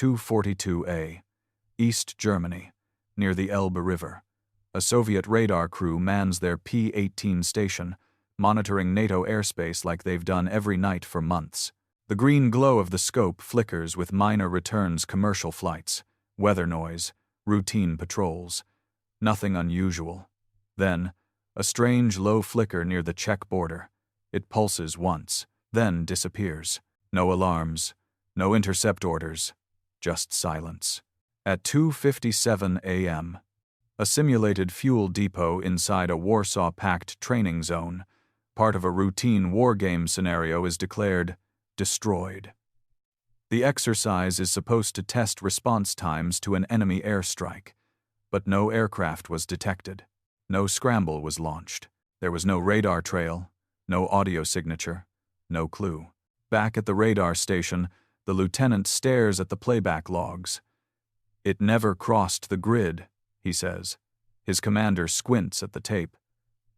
242A, East Germany, near the Elbe River. A Soviet radar crew mans their P-18 station, monitoring NATO airspace like they've done every night for months. The green glow of the scope flickers with minor returns, commercial flights, weather noise, routine patrols. Nothing unusual. Then, a strange low flicker near the Czech border. It pulses once, then disappears. No alarms, no intercept orders, just silence. At 2:57 a.m., a simulated fuel depot inside a Warsaw Pact training zone, part of a routine war game scenario, is declared destroyed. The exercise is supposed to test response times to an enemy airstrike, but no aircraft was detected. No scramble was launched. There was no radar trail, no audio signature, no clue. Back at the radar station, the lieutenant stares at the playback logs. "It never crossed the grid," he says. His commander squints at the tape.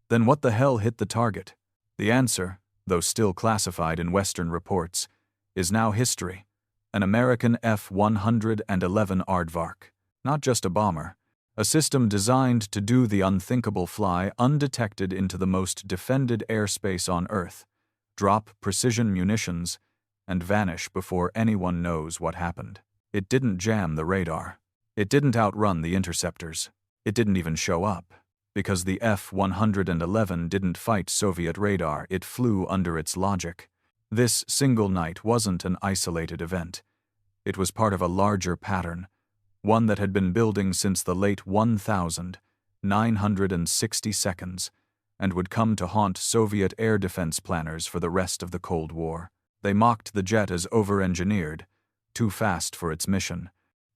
Then what the hell hit the target? The answer, though still classified in Western reports, is now history. An American F-111 Aardvark. Not just a bomber. A system designed to do the unthinkable: fly undetected into the most defended airspace on Earth, drop precision munitions, and vanish before anyone knows what happened. It didn't jam the radar. It didn't outrun the interceptors. It didn't even show up, because the F-111 didn't fight Soviet radar, it flew under its logic. This single night wasn't an isolated event. It was part of a larger pattern, one that had been building since the late 1960s, and would come to haunt Soviet air defense planners for the rest of the Cold War. They mocked the jet as over-engineered, too fast for its mission,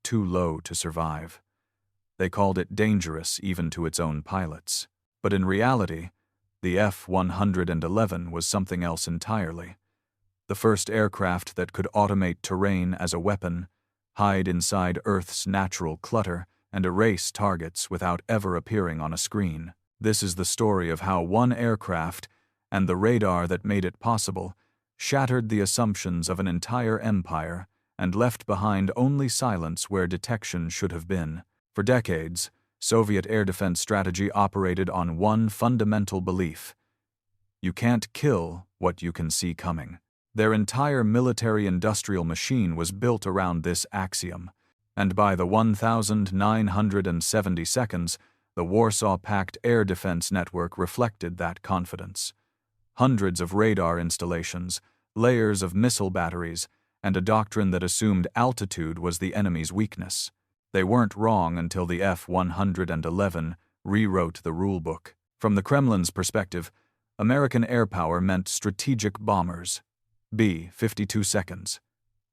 too low to survive. They called it dangerous even to its own pilots. But in reality, the F-111 was something else entirely. The first aircraft that could automate terrain as a weapon, hide inside Earth's natural clutter, and erase targets without ever appearing on a screen. This is the story of how one aircraft, and the radar that made it possible, shattered the assumptions of an entire empire and left behind only silence where detection should have been. For decades, Soviet air defense strategy operated on one fundamental belief: you can't kill what you can see coming. Their entire military-industrial machine was built around this axiom, and by the 1972nd, the Warsaw Pact air defense network reflected that confidence. Hundreds of radar installations, layers of missile batteries, and a doctrine that assumed altitude was the enemy's weakness. They weren't wrong until the F-111 rewrote the rulebook. From the Kremlin's perspective, American airpower meant strategic bombers, 52 seconds,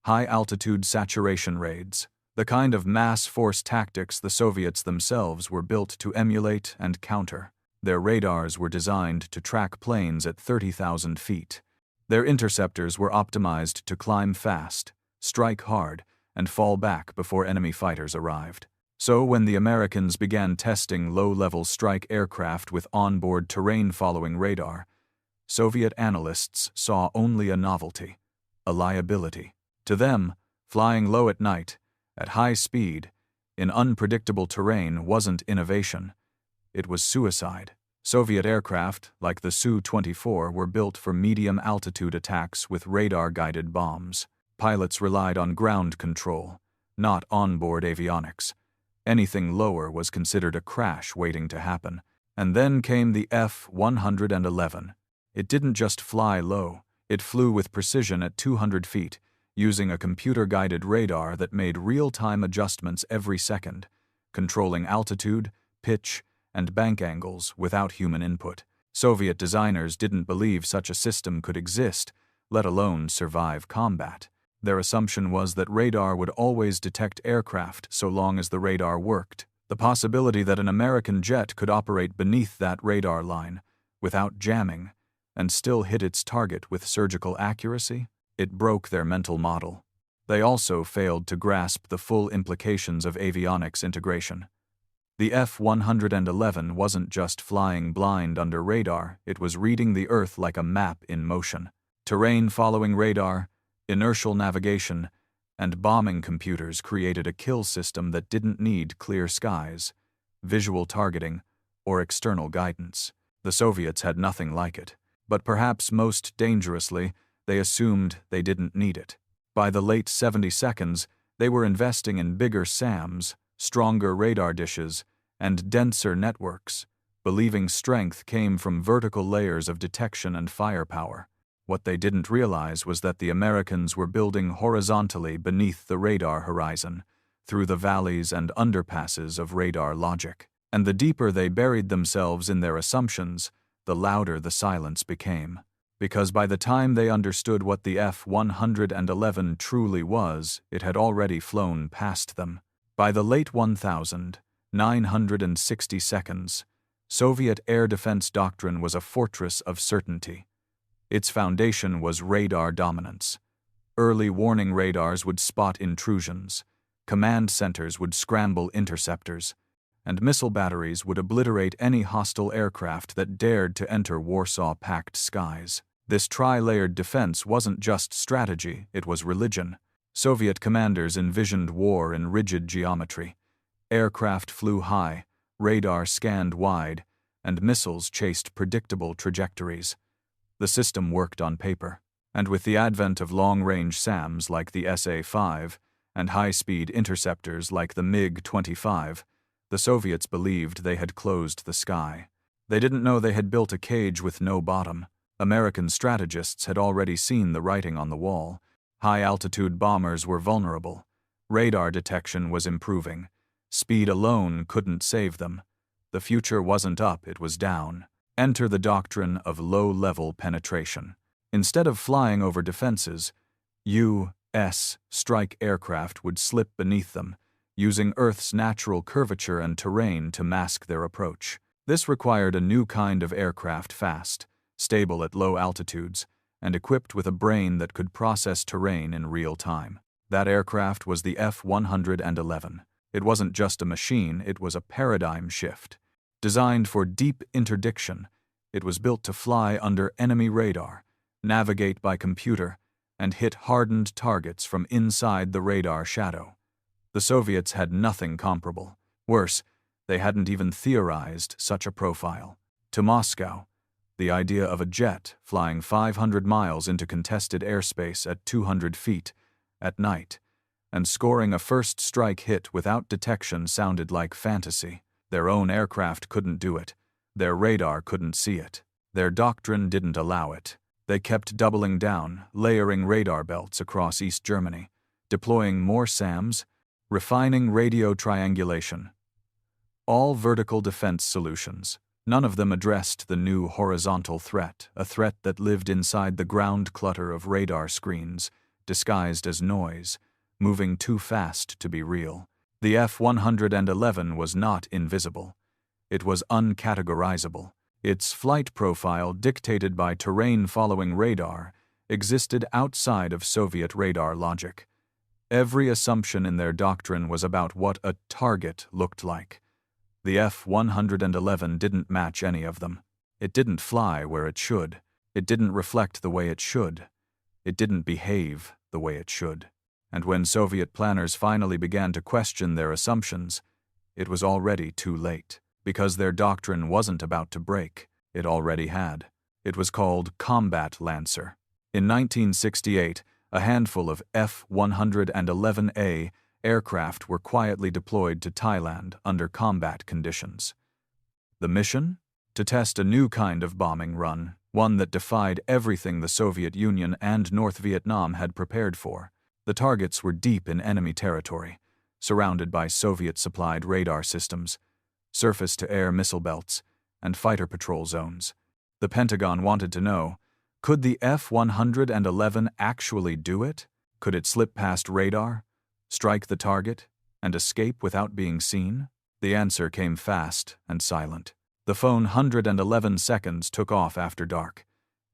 high-altitude saturation raids, the kind of mass force tactics the Soviets themselves were built to emulate and counter. Their radars were designed to track planes at 30,000 feet. Their interceptors were optimized to climb fast, strike hard, and fall back before enemy fighters arrived. So when the Americans began testing low-level strike aircraft with onboard terrain-following radar, Soviet analysts saw only a novelty, a liability. To them, flying low at night, at high speed, in unpredictable terrain wasn't innovation. It was suicide. Soviet aircraft, like the Su-24, were built for medium-altitude attacks with radar-guided bombs. Pilots relied on ground control, not onboard avionics. Anything lower was considered a crash waiting to happen. And then came the F-111. It didn't just fly low, it flew with precision at 200 feet, using a computer-guided radar that made real-time adjustments every second, controlling altitude, pitch, and bank angles without human input. Soviet designers didn't believe such a system could exist, let alone survive combat. Their assumption was that radar would always detect aircraft so long as the radar worked. The possibility that an American jet could operate beneath that radar line, without jamming, and still hit its target with surgical accuracy, it broke their mental model. They also failed to grasp the full implications of avionics integration. The F-111 wasn't just flying blind under radar, it was reading the Earth like a map in motion. Terrain following radar, inertial navigation, and bombing computers created a kill system that didn't need clear skies, visual targeting, or external guidance. The Soviets had nothing like it, but perhaps most dangerously, they assumed they didn't need it. By the late 70s, they were investing in bigger SAMs, stronger radar dishes, and denser networks, believing strength came from vertical layers of detection and firepower. What they didn't realize was that the Americans were building horizontally beneath the radar horizon, through the valleys and underpasses of radar logic. And the deeper they buried themselves in their assumptions, the louder the silence became. Because by the time they understood what the F-111 truly was, it had already flown past them. By the late 1960s, Soviet air defense doctrine was a fortress of certainty. Its foundation was radar dominance. Early warning radars would spot intrusions, command centers would scramble interceptors, and missile batteries would obliterate any hostile aircraft that dared to enter Warsaw-Pact skies. This tri-layered defense wasn't just strategy, it was religion. Soviet commanders envisioned war in rigid geometry. Aircraft flew high, radar scanned wide, and missiles chased predictable trajectories. The system worked on paper, and with the advent of long-range SAMs like the SA-5 and high-speed interceptors like the MiG-25, the Soviets believed they had closed the sky. They didn't know they had built a cage with no bottom. American strategists had already seen the writing on the wall. High-altitude bombers were vulnerable. Radar detection was improving. Speed alone couldn't save them. The future wasn't up, it was down. Enter the doctrine of low-level penetration. Instead of flying over defenses, U.S. strike aircraft would slip beneath them, using Earth's natural curvature and terrain to mask their approach. This required a new kind of aircraft, fast, stable at low altitudes, and equipped with a brain that could process terrain in real time. That aircraft was the F-111. It wasn't just a machine, it was a paradigm shift. Designed for deep interdiction, it was built to fly under enemy radar, navigate by computer, and hit hardened targets from inside the radar shadow. The Soviets had nothing comparable. Worse, they hadn't even theorized such a profile. To Moscow, the idea of a jet flying 500 miles into contested airspace at 200 feet at night and scoring a first strike hit without detection sounded like fantasy. Their own aircraft couldn't do it. Their radar couldn't see it. Their doctrine didn't allow it. They kept doubling down, layering radar belts across East Germany, deploying more SAMs, refining radio triangulation. All vertical defense solutions. None of them addressed the new horizontal threat, a threat that lived inside the ground clutter of radar screens, disguised as noise, moving too fast to be real. The F-111 was not invisible. It was uncategorizable. Its flight profile, dictated by terrain-following radar, existed outside of Soviet radar logic. Every assumption in their doctrine was about what a target looked like. The F-111 didn't match any of them. It didn't fly where it should. It didn't reflect the way it should. It didn't behave the way it should. And when Soviet planners finally began to question their assumptions, it was already too late. Because their doctrine wasn't about to break, it already had. It was called Combat Lancer. In 1968, a handful of F-111A aircraft were quietly deployed to Thailand under combat conditions. The mission? To test a new kind of bombing run, one that defied everything the Soviet Union and North Vietnam had prepared for. The targets were deep in enemy territory, surrounded by Soviet-supplied radar systems, surface-to-air missile belts, and fighter patrol zones. The Pentagon wanted to know, could the F-111 actually do it? Could it slip past radar, strike the target, and escape without being seen? The answer came fast and silent. The phone 111 seconds took off after dark.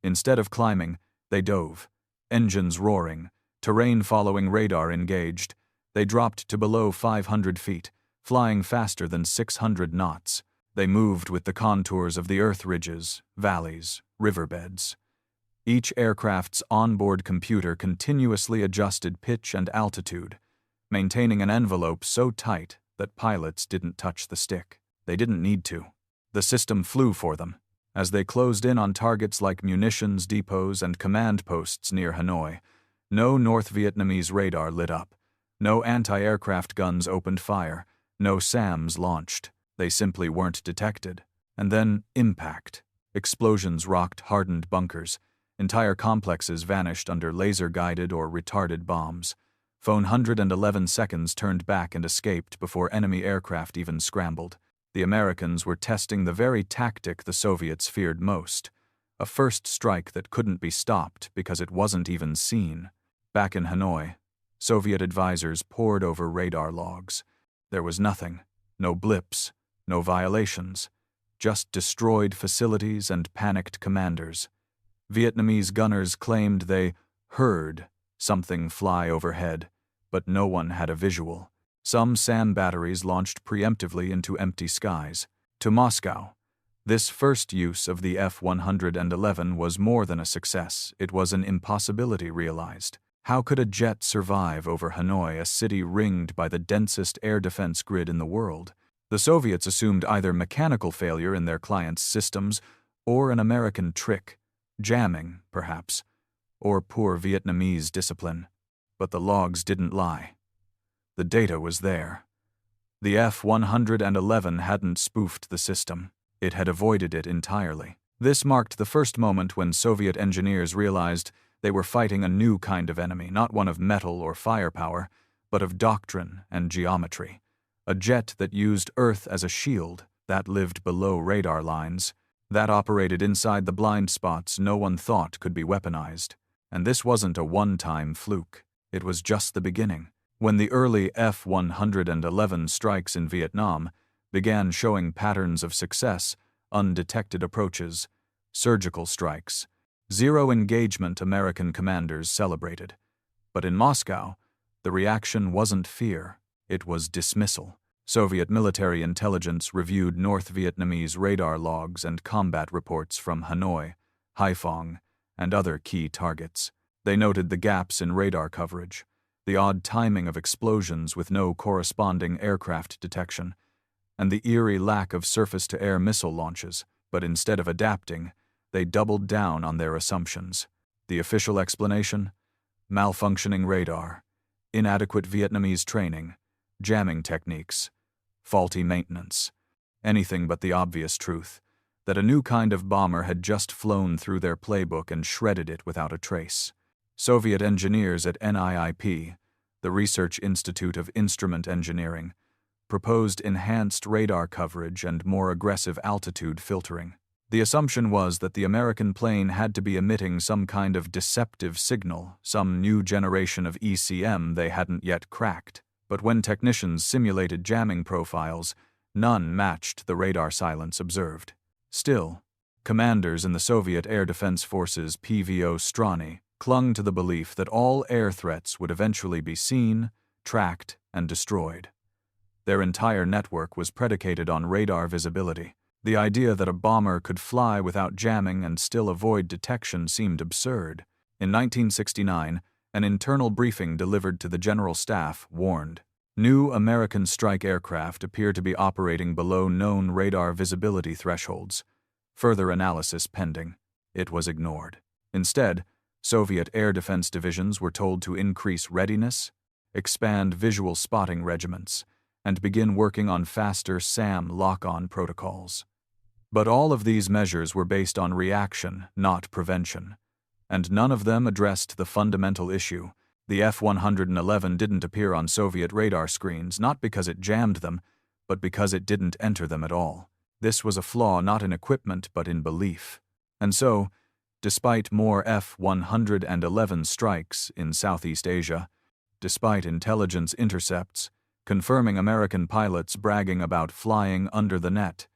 Instead of climbing, they dove. Engines roaring, terrain following radar engaged, they dropped to below 500 feet, flying faster than 600 knots. They moved with the contours of the earth ridges, valleys, riverbeds. Each aircraft's onboard computer continuously adjusted pitch and altitude, maintaining an envelope so tight that pilots didn't touch the stick. They didn't need to. The system flew for them. As they closed in on targets like munitions depots and command posts near Hanoi, no North Vietnamese radar lit up. No anti-aircraft guns opened fire. No SAMs launched. They simply weren't detected. And then, impact. Explosions rocked hardened bunkers. Entire complexes vanished under laser-guided or retarded bombs. Phone 111 seconds turned back and escaped before enemy aircraft even scrambled. The Americans were testing the very tactic the Soviets feared most. A first strike that couldn't be stopped because it wasn't even seen. Back in Hanoi, Soviet advisors pored over radar logs. There was nothing. No blips. No violations. Just destroyed facilities and panicked commanders. Vietnamese gunners claimed they heard something fly overhead, but no one had a visual. Some SAM batteries launched preemptively into empty skies. To Moscow, this first use of the F-111 was more than a success. It was an impossibility realized. How could a jet survive over Hanoi, a city ringed by the densest air defense grid in the world? The Soviets assumed either mechanical failure in their clients' systems or an American trick, jamming, perhaps, or poor Vietnamese discipline. But the logs didn't lie. The data was there. The F-111 hadn't spoofed the system. It had avoided it entirely. This marked the first moment when Soviet engineers realized they were fighting a new kind of enemy, not one of metal or firepower, but of doctrine and geometry. A jet that used Earth as a shield, that lived below radar lines, that operated inside the blind spots no one thought could be weaponized. And this wasn't a one-time fluke. It was just the beginning. When the early F-111 strikes in Vietnam began showing patterns of success, undetected approaches, surgical strikes, zero engagement, American commanders celebrated. But in Moscow, the reaction wasn't fear, it was dismissal. Soviet military intelligence reviewed North Vietnamese radar logs and combat reports from Hanoi, Haiphong, and other key targets. They noted the gaps in radar coverage, the odd timing of explosions with no corresponding aircraft detection, and the eerie lack of surface-to-air missile launches. But instead of adapting, they doubled down on their assumptions. The official explanation? Malfunctioning radar, inadequate Vietnamese training, jamming techniques, faulty maintenance. Anything but the obvious truth, that a new kind of bomber had just flown through their playbook and shredded it without a trace. Soviet engineers at NIIP, the Research Institute of Instrument Engineering, proposed enhanced radar coverage and more aggressive altitude filtering. The assumption was that the American plane had to be emitting some kind of deceptive signal, some new generation of ECM they hadn't yet cracked. But when technicians simulated jamming profiles, none matched the radar silence observed. Still, commanders in the Soviet Air Defense Forces PVO Strany clung to the belief that all air threats would eventually be seen, tracked, and destroyed. Their entire network was predicated on radar visibility. The idea that a bomber could fly without jamming and still avoid detection seemed absurd. In 1969, an internal briefing delivered to the General Staff warned, new American strike aircraft appear to be operating below known radar visibility thresholds. Further analysis pending. It was ignored. Instead, Soviet air defense divisions were told to increase readiness, expand visual spotting regiments, and begin working on faster SAM lock-on protocols. But all of these measures were based on reaction, not prevention. And none of them addressed the fundamental issue. The F-111 didn't appear on Soviet radar screens, not because it jammed them, but because it didn't enter them at all. This was a flaw not in equipment but in belief. And so, despite more F-111 strikes in Southeast Asia, despite intelligence intercepts, confirming American pilots bragging about flying under the net,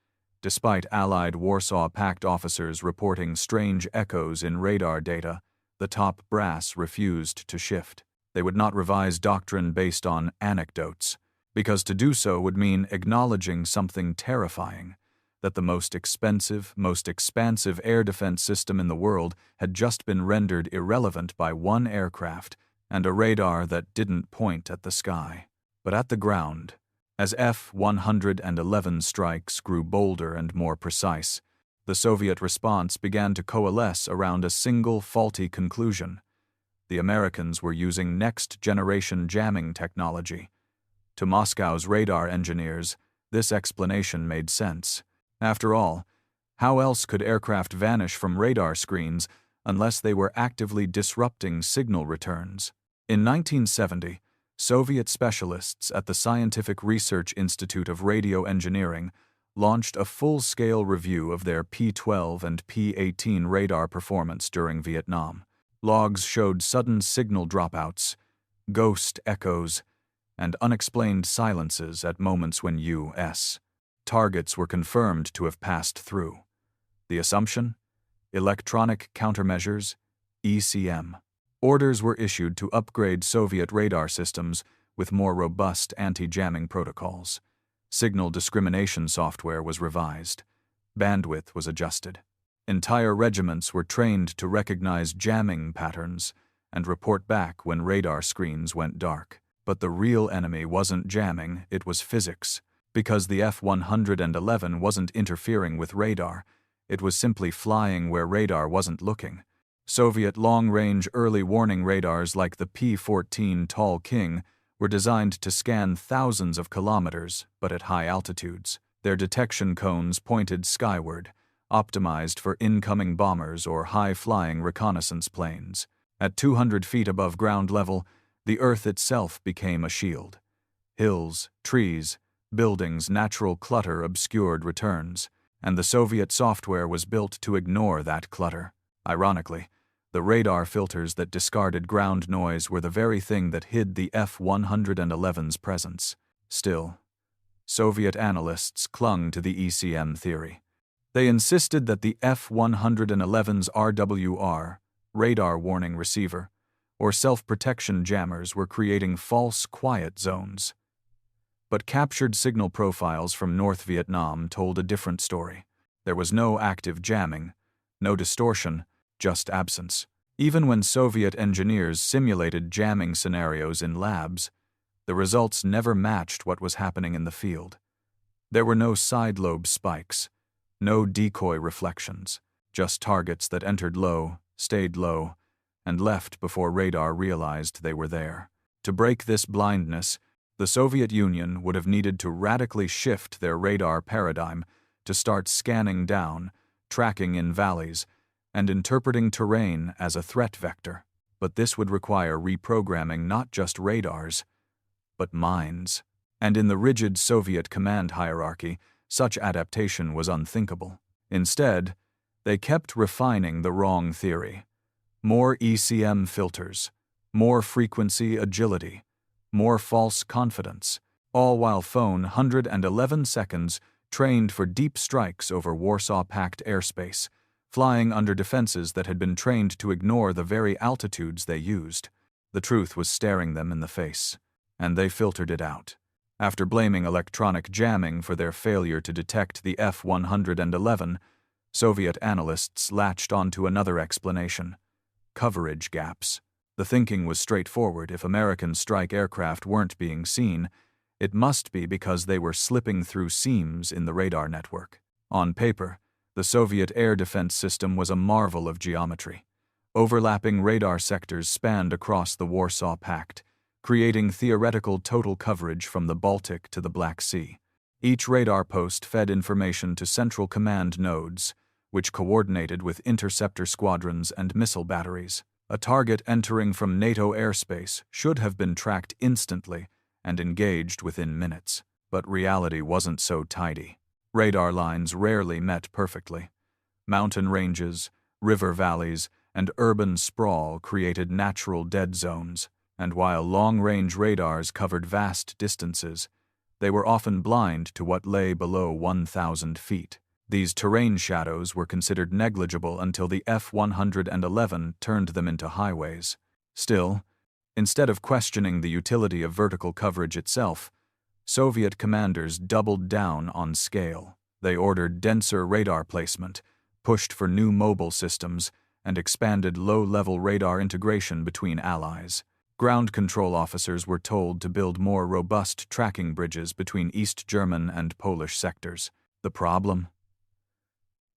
despite Allied Warsaw Pact officers reporting strange echoes in radar data, the top brass refused to shift. They would not revise doctrine based on anecdotes, because to do so would mean acknowledging something terrifying, that the most expensive, most expansive air defense system in the world had just been rendered irrelevant by one aircraft and a radar that didn't point at the sky, but at the ground. As F-111 strikes grew bolder and more precise, the Soviet response began to coalesce around a single faulty conclusion. The Americans were using next-generation jamming technology. To Moscow's radar engineers, this explanation made sense. After all, how else could aircraft vanish from radar screens unless they were actively disrupting signal returns? In 1970, Soviet specialists at the Scientific Research Institute of Radio Engineering launched a full-scale review of their P-12 and P-18 radar performance during Vietnam. Logs showed sudden signal dropouts, ghost echoes, and unexplained silences at moments when U.S. targets were confirmed to have passed through. The assumption? Electronic countermeasures, ECM. Orders were issued to upgrade Soviet radar systems with more robust anti-jamming protocols. Signal discrimination software was revised. Bandwidth was adjusted. Entire regiments were trained to recognize jamming patterns and report back when radar screens went dark. But the real enemy wasn't jamming, it was physics. Because the F-111 wasn't interfering with radar, it was simply flying where radar wasn't looking. Soviet long-range early warning radars like the P-14 Tall King were designed to scan thousands of kilometers, but at high altitudes. Their detection cones pointed skyward, optimized for incoming bombers or high-flying reconnaissance planes. At 200 feet above ground level, the Earth itself became a shield. Hills, trees, buildings, natural clutter obscured returns, and the Soviet software was built to ignore that clutter. Ironically, the radar filters that discarded ground noise were the very thing that hid the F-111's presence. Still, Soviet analysts clung to the ECM theory. They insisted that the F-111's RWR, radar warning receiver, or self-protection jammers were creating false quiet zones. But captured signal profiles from North Vietnam told a different story. There was no active jamming, no distortion, just absence. Even when Soviet engineers simulated jamming scenarios in labs, the results never matched what was happening in the field. There were no side lobe spikes, no decoy reflections, just targets that entered low, stayed low, and left before radar realized they were there. To break this blindness, the Soviet Union would have needed to radically shift their radar paradigm to start scanning down, tracking in valleys, and interpreting terrain as a threat vector. But this would require reprogramming not just radars, but minds. And in the rigid Soviet command hierarchy, such adaptation was unthinkable. Instead, they kept refining the wrong theory. More ECM filters, more frequency agility, more false confidence, all while Phone 111 seconds trained for deep strikes over Warsaw-packed airspace, flying under defenses that had been trained to ignore the very altitudes they used. The truth was staring them in the face, and they filtered it out. After blaming electronic jamming for their failure to detect the F-111, Soviet analysts latched onto another explanation: coverage gaps. The thinking was straightforward. If American strike aircraft weren't being seen, it must be because they were slipping through seams in the radar network. On paper, the Soviet air defense system was a marvel of geometry. Overlapping radar sectors spanned across the Warsaw Pact, creating theoretical total coverage from the Baltic to the Black Sea. Each radar post fed information to central command nodes, which coordinated with interceptor squadrons and missile batteries. A target entering from NATO airspace should have been tracked instantly and engaged within minutes. But reality wasn't so tidy. Radar lines rarely met perfectly. Mountain ranges, river valleys, and urban sprawl created natural dead zones, and while long-range radars covered vast distances, they were often blind to what lay below 1,000 feet. These terrain shadows were considered negligible until the F-111 turned them into highways. Still, instead of questioning the utility of vertical coverage itself, Soviet commanders doubled down on scale. They ordered denser radar placement, pushed for new mobile systems, and expanded low-level radar integration between allies. Ground control officers were told to build more robust tracking bridges between East German and Polish sectors. The problem?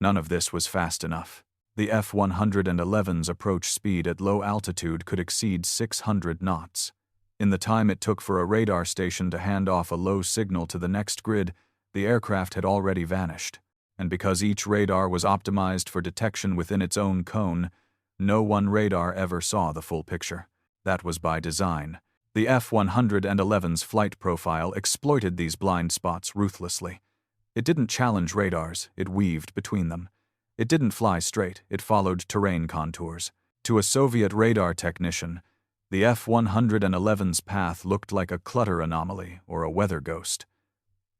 None of this was fast enough. The F-111's approach speed at low altitude could exceed 600 knots. In the time it took for a radar station to hand off a low signal to the next grid, the aircraft had already vanished. And because each radar was optimized for detection within its own cone, no one radar ever saw the full picture. That was by design. The F-111's flight profile exploited these blind spots ruthlessly. It didn't challenge radars, it weaved between them. It didn't fly straight, it followed terrain contours. To a Soviet radar technician, the F-111's path looked like a clutter anomaly or a weather ghost.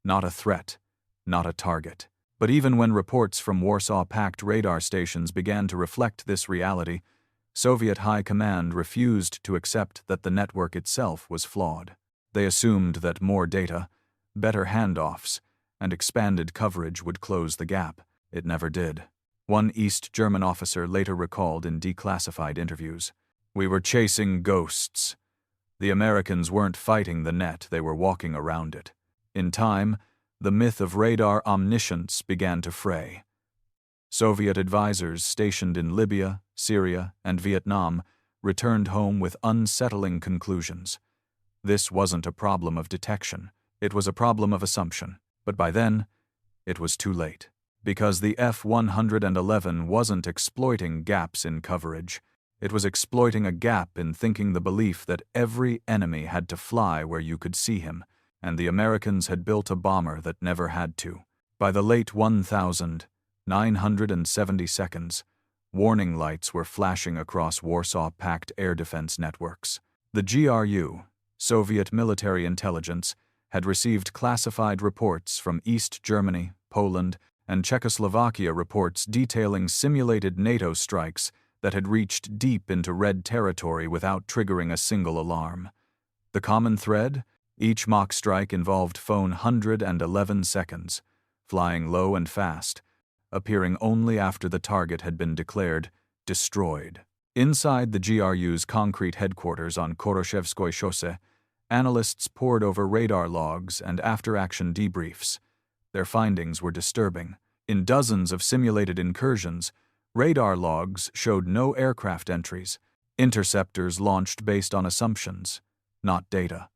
Not a threat, not a target. But even when reports from Warsaw Pact radar stations began to reflect this reality, Soviet high command refused to accept that the network itself was flawed. They assumed that more data, better handoffs, and expanded coverage would close the gap. It never did. One East German officer later recalled in declassified interviews, "We were chasing ghosts. The Americans weren't fighting the net, they were walking around it." In time, the myth of radar omniscience began to fray. Soviet advisors stationed in Libya, Syria, and Vietnam returned home with unsettling conclusions. This wasn't a problem of detection, it was a problem of assumption. But by then, it was too late. Because the F-111 wasn't exploiting gaps in coverage, it was exploiting a gap in thinking the belief that every enemy had to fly where you could see him, and the Americans had built a bomber that never had to. By the late 1970s, warning lights were flashing across Warsaw Pact air defense networks. The GRU, Soviet military intelligence, had received classified reports from East Germany, Poland, and Czechoslovakia, reports detailing simulated NATO strikes that had reached deep into Red territory without triggering a single alarm. The common thread? Each mock strike involved phone 111 seconds, flying low and fast, appearing only after the target had been declared destroyed. Inside the GRU's concrete headquarters on Khoroshevskoye Chaussee, analysts pored over radar logs and after-action debriefs. Their findings were disturbing. In dozens of simulated incursions, radar logs showed no aircraft entries, interceptors launched based on assumptions, not data.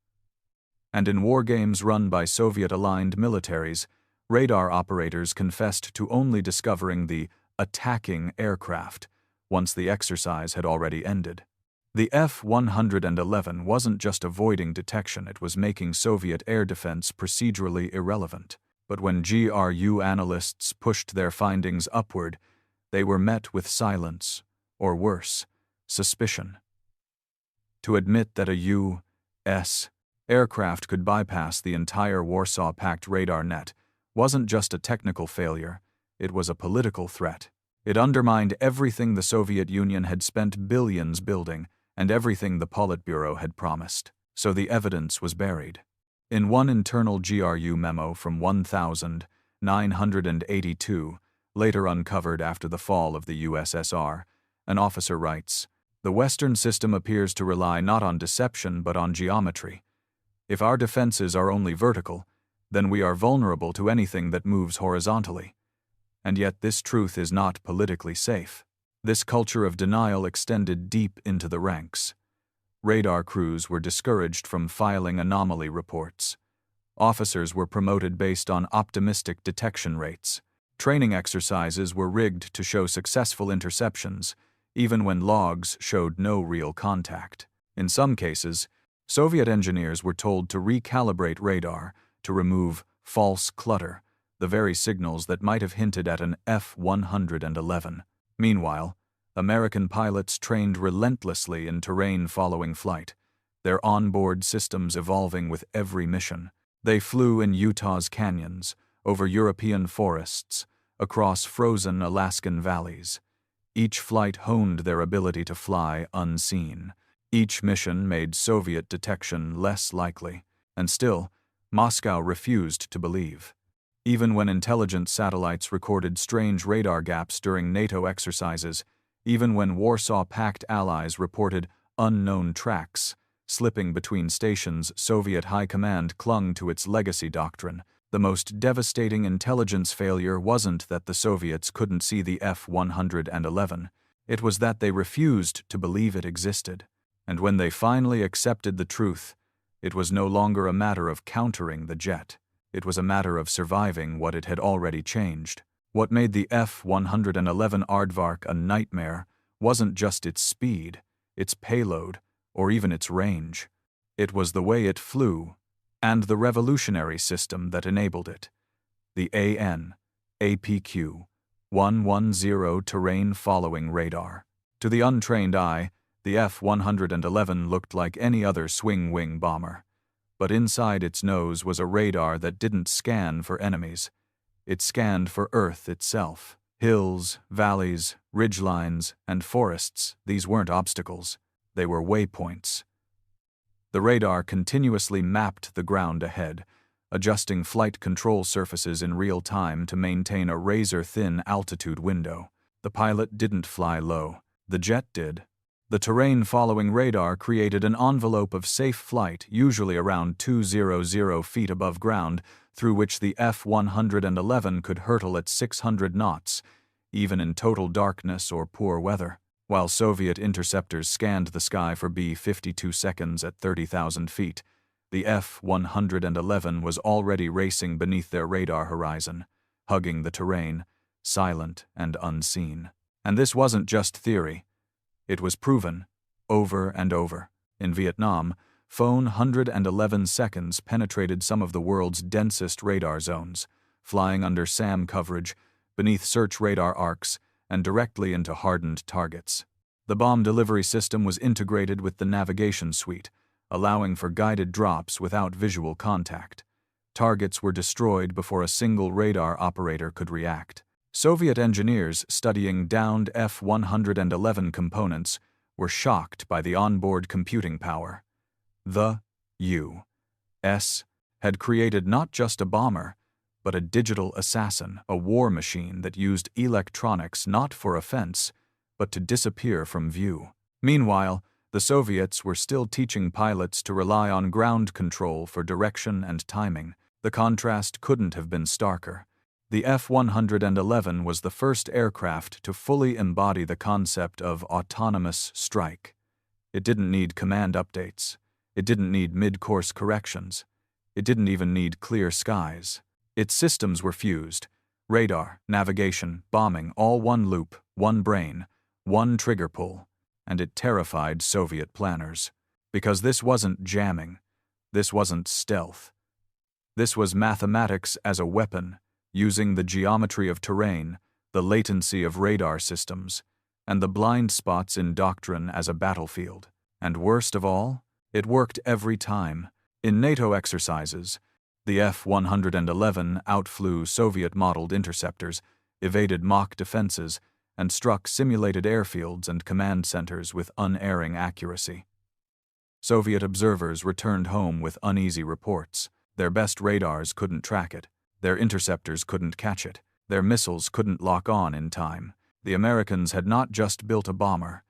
And in wargames run by Soviet-aligned militaries, radar operators confessed to only discovering the attacking aircraft once the exercise had already ended. The F-111 wasn't just avoiding detection, it was making Soviet air defense procedurally irrelevant. But when GRU analysts pushed their findings upward, they were met with silence, or worse, suspicion. To admit that a U.S. aircraft could bypass the entire Warsaw Pact radar net wasn't just a technical failure, it was a political threat. It undermined everything the Soviet Union had spent billions building, and everything the Politburo had promised. So the evidence was buried. In one internal GRU memo from 1982, later uncovered after the fall of the USSR, an officer writes, "The Western system appears to rely not on deception but on geometry. If our defenses are only vertical, then we are vulnerable to anything that moves horizontally. And yet this truth is not politically safe." This culture of denial extended deep into the ranks. Radar crews were discouraged from filing anomaly reports. Officers were promoted based on optimistic detection rates. Training exercises were rigged to show successful interceptions, even when logs showed no real contact. In some cases, Soviet engineers were told to recalibrate radar to remove false clutter, the very signals that might have hinted at an F-111. Meanwhile, American pilots trained relentlessly in terrain-following flight, their onboard systems evolving with every mission. They flew in Utah's canyons, over European forests, across frozen Alaskan valleys. Each flight honed their ability to fly unseen. Each mission made Soviet detection less likely. And still, Moscow refused to believe. Even when intelligence satellites recorded strange radar gaps during NATO exercises, even when Warsaw Pact allies reported unknown tracks slipping between stations, Soviet high command clung to its legacy doctrine. The most devastating intelligence failure wasn't that the Soviets couldn't see the F-111, it was that they refused to believe it existed. And when they finally accepted the truth, it was no longer a matter of countering the jet. It was a matter of surviving what it had already changed. What made the F-111 Aardvark a nightmare wasn't just its speed, its payload, or even its range. It was the way it flew, and the revolutionary system that enabled it. The APQ-110 terrain following radar. To the untrained eye, the F-111 looked like any other swing-wing bomber. But inside its nose was a radar that didn't scan for enemies. It scanned for Earth itself. Hills, valleys, ridgelines, and forests, these weren't obstacles. They were waypoints. The radar continuously mapped the ground ahead, adjusting flight control surfaces in real time to maintain a razor-thin altitude window. The pilot didn't fly low. The jet did. The terrain following radar created an envelope of safe flight, usually around 200 feet above ground, through which the F-111 could hurtle at 600 knots, even in total darkness or poor weather. While Soviet interceptors scanned the sky for B-52 seconds at 30,000 feet, the F-111 was already racing beneath their radar horizon, hugging the terrain, silent and unseen. And this wasn't just theory. It was proven, over and over. In Vietnam, phone 111 seconds penetrated some of the world's densest radar zones, flying under SAM coverage, beneath search radar arcs, and directly into hardened targets. The bomb delivery system was integrated with the navigation suite, allowing for guided drops without visual contact. Targets were destroyed before a single radar operator could react. Soviet engineers studying downed F-111 components were shocked by the onboard computing power. The U.S. had created not just a bomber, but a digital assassin, a war machine that used electronics not for offense, but to disappear from view. Meanwhile, the Soviets were still teaching pilots to rely on ground control for direction and timing. The contrast couldn't have been starker. The F-111 was the first aircraft to fully embody the concept of autonomous strike. It didn't need command updates. It didn't need mid-course corrections. It didn't even need clear skies. Its systems were fused. Radar, navigation, bombing, all one loop, one brain, one trigger pull. And it terrified Soviet planners. Because this wasn't jamming. This wasn't stealth. This was mathematics as a weapon, using the geometry of terrain, the latency of radar systems, and the blind spots in doctrine as a battlefield. And worst of all, it worked every time. In NATO exercises, the F-111 outflew Soviet-modeled interceptors, evaded mock defenses, and struck simulated airfields and command centers with unerring accuracy. Soviet observers returned home with uneasy reports. Their best radars couldn't track it. Their interceptors couldn't catch it. Their missiles couldn't lock on in time. The Americans had not just built a bomber.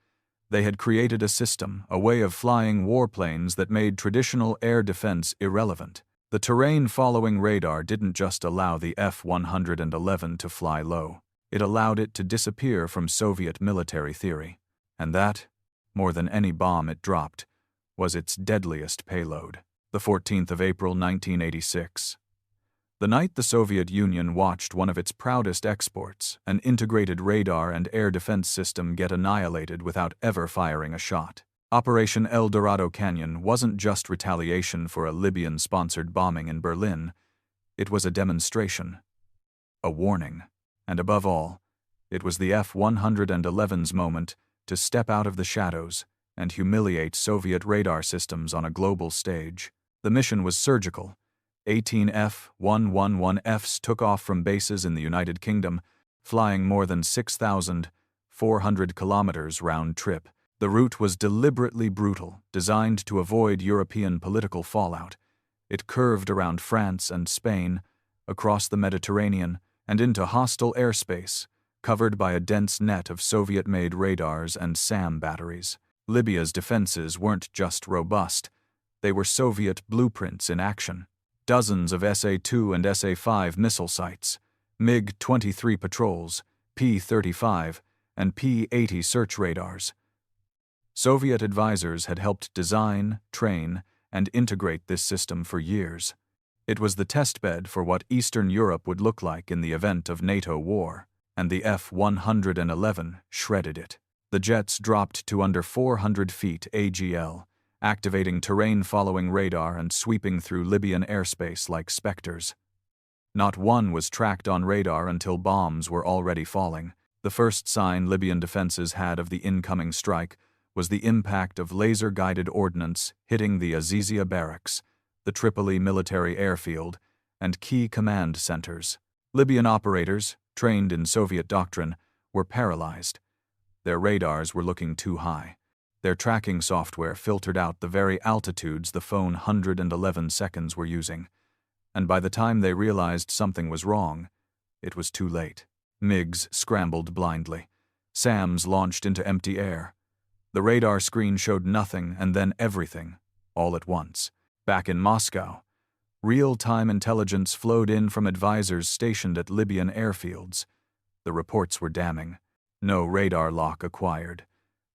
They had created a system, a way of flying warplanes that made traditional air defense irrelevant. The terrain-following radar didn't just allow the F-111 to fly low. It allowed it to disappear from Soviet military theory. And that, more than any bomb it dropped, was its deadliest payload. The 14th of April, 1986. The night the Soviet Union watched one of its proudest exports, an integrated radar and air defense system, get annihilated without ever firing a shot. Operation El Dorado Canyon wasn't just retaliation for a Libyan-sponsored bombing in Berlin. It was a demonstration, a warning, and above all, it was the F-111's moment to step out of the shadows and humiliate Soviet radar systems on a global stage. The mission was surgical. 18 F-111Fs took off from bases in the United Kingdom, flying more than 6,400 kilometers round trip. The route was deliberately brutal, designed to avoid European political fallout. It curved around France and Spain, across the Mediterranean, and into hostile airspace, covered by a dense net of Soviet-made radars and SAM batteries. Libya's defenses weren't just robust, they were Soviet blueprints in action. Dozens of SA-2 and SA-5 missile sites, MiG-23 patrols, P-35, and P-80 search radars. Soviet advisors had helped design, train, and integrate this system for years. It was the testbed for what Eastern Europe would look like in the event of NATO war, and the F-111 shredded it. The jets dropped to under 400 feet AGL, activating terrain-following radar and sweeping through Libyan airspace like specters. Not one was tracked on radar until bombs were already falling. The first sign Libyan defenses had of the incoming strike was the impact of laser-guided ordnance hitting the Azizia barracks, the Tripoli military airfield, and key command centers. Libyan operators, trained in Soviet doctrine, were paralyzed. Their radars were looking too high. Their tracking software filtered out the very altitudes the phone 111 seconds were using. And by the time they realized something was wrong, it was too late. MiGs scrambled blindly. SAMs launched into empty air. The radar screen showed nothing and then everything, all at once. Back in Moscow, real-time intelligence flowed in from advisors stationed at Libyan airfields. The reports were damning. No radar lock acquired.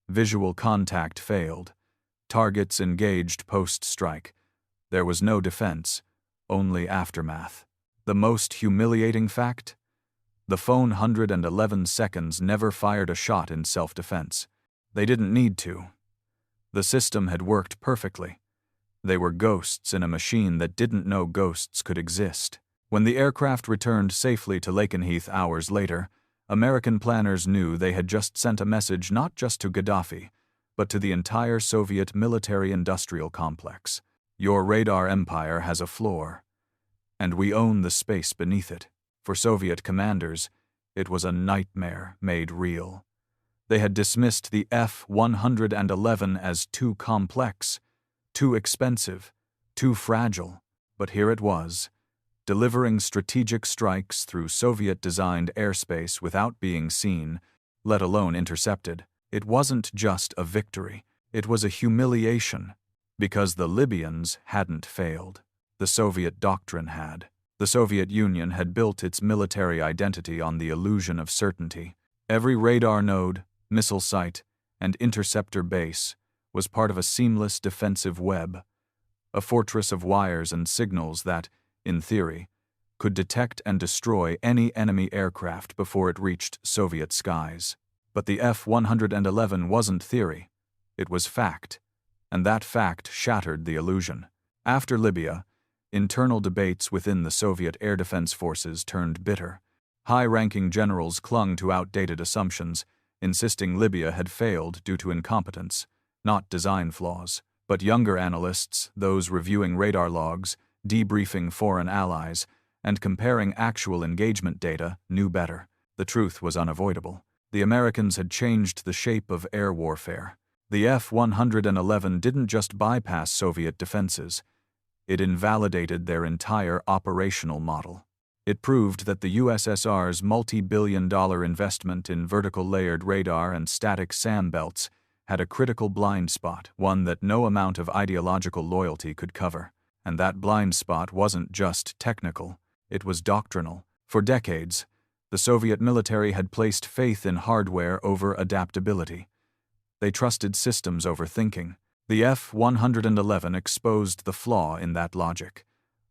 Visual contact failed. Targets engaged post-strike. There was no defense, only aftermath. The most humiliating fact? The phone 111 seconds never fired a shot in self-defense. They didn't need to. The system had worked perfectly. They were ghosts in a machine that didn't know ghosts could exist. When the aircraft returned safely to Lakenheath hours later, American planners knew they had just sent a message not just to Gaddafi, but to the entire Soviet military-industrial complex. Your radar empire has a floor, and we own the space beneath it. For Soviet commanders, it was a nightmare made real. They had dismissed the F-111 as too complex, too expensive, too fragile, but here it was, delivering strategic strikes through Soviet-designed airspace without being seen, let alone intercepted. It wasn't just a victory, it was a humiliation, because the Libyans hadn't failed. The Soviet doctrine had. The Soviet Union had built its military identity on the illusion of certainty. Every radar node, missile site, and interceptor base was part of a seamless defensive web, a fortress of wires and signals that, in theory, could detect and destroy any enemy aircraft before it reached Soviet skies. But the F-111 wasn't theory, it was fact, and that fact shattered the illusion. After Libya, internal debates within the Soviet air defense forces turned bitter. High-ranking generals clung to outdated assumptions, insisting Libya had failed due to incompetence, not design flaws. But younger analysts, those reviewing radar logs, debriefing foreign allies, and comparing actual engagement data, knew better. The truth was unavoidable. The Americans had changed the shape of air warfare. The F-111 didn't just bypass Soviet defenses. It invalidated their entire operational model. It proved that the USSR's multi-billion-dollar investment in vertical layered radar and static SAM belts had a critical blind spot, one that no amount of ideological loyalty could cover. And that blind spot wasn't just technical, it was doctrinal. For decades, the Soviet military had placed faith in hardware over adaptability. They trusted systems over thinking. The F-111 exposed the flaw in that logic.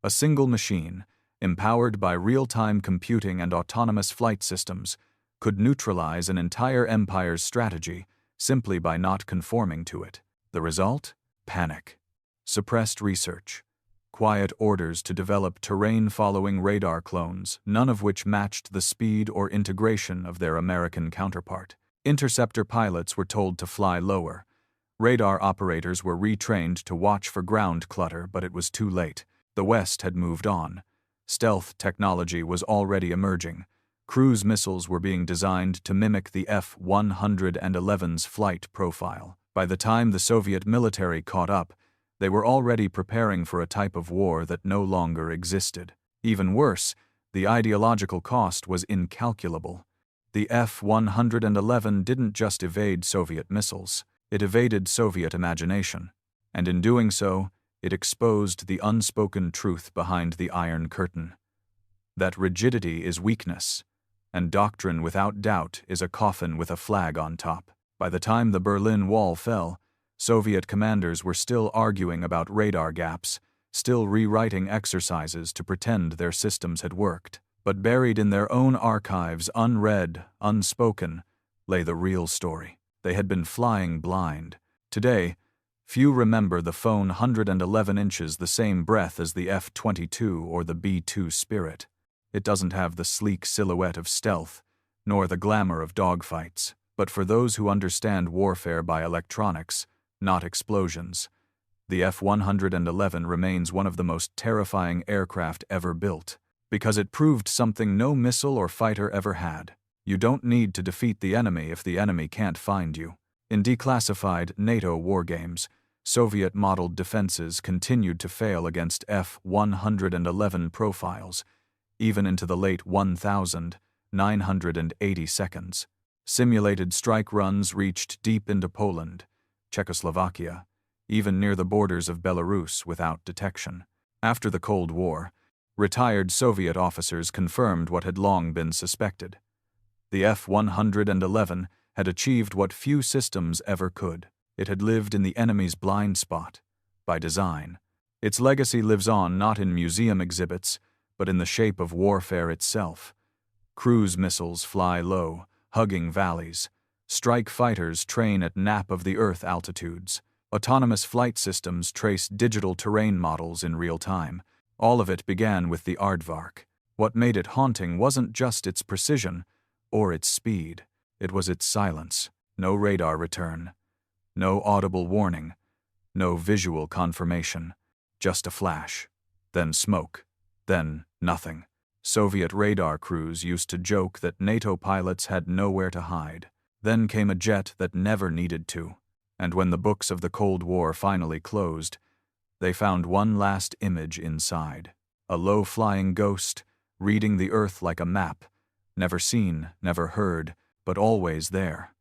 A single machine, empowered by real-time computing and autonomous flight systems, could neutralize an entire empire's strategy simply by not conforming to it. The result? Panic. Suppressed research. Quiet orders to develop terrain-following radar clones, none of which matched the speed or integration of their American counterpart. Interceptor pilots were told to fly lower. Radar operators were retrained to watch for ground clutter, but it was too late. The West had moved on. Stealth technology was already emerging. Cruise missiles were being designed to mimic the F-111's flight profile. By the time the Soviet military caught up, they were already preparing for a type of war that no longer existed. Even worse, The ideological cost was incalculable. The F-111 didn't just evade Soviet missiles, it evaded Soviet imagination, and in doing so, it exposed the unspoken truth behind the Iron Curtain. That rigidity is weakness, and doctrine without doubt is a coffin with a flag on top. By the time the Berlin Wall fell, Soviet commanders were still arguing about radar gaps, still rewriting exercises to pretend their systems had worked. But buried in their own archives, unread, unspoken, lay the real story. They had been flying blind. Today, few remember the phone 111 inches the same breadth as the F-22 or the B-2 Spirit. It doesn't have the sleek silhouette of stealth, nor the glamour of dogfights. But for those who understand warfare by electronics, not explosions, the F-111 remains one of the most terrifying aircraft ever built, because it proved something no missile or fighter ever had. You don't need to defeat the enemy if the enemy can't find you. In declassified NATO wargames, Soviet-modeled defenses continued to fail against F-111 profiles, even into the late 1980s. Simulated strike runs reached deep into Poland, Czechoslovakia, even near the borders of Belarus without detection. After the Cold War, retired Soviet officers confirmed what had long been suspected. The F-111 had achieved what few systems ever could. It had lived in the enemy's blind spot, by design. Its legacy lives on not in museum exhibits, but in the shape of warfare itself. Cruise missiles fly low, hugging valleys. Strike fighters train at nap-of-the-earth altitudes. Autonomous flight systems trace digital terrain models in real time. All of it began with the Aardvark. What made it haunting wasn't just its precision or its speed. It was its silence. No radar return. No audible warning. No visual confirmation. Just a flash. Then smoke. Then nothing. Soviet radar crews used to joke that NATO pilots had nowhere to hide. Then came a jet that never needed to. And when the books of the Cold War finally closed, they found one last image inside. A low-flying ghost, reading the earth like a map, never seen, never heard, but always there.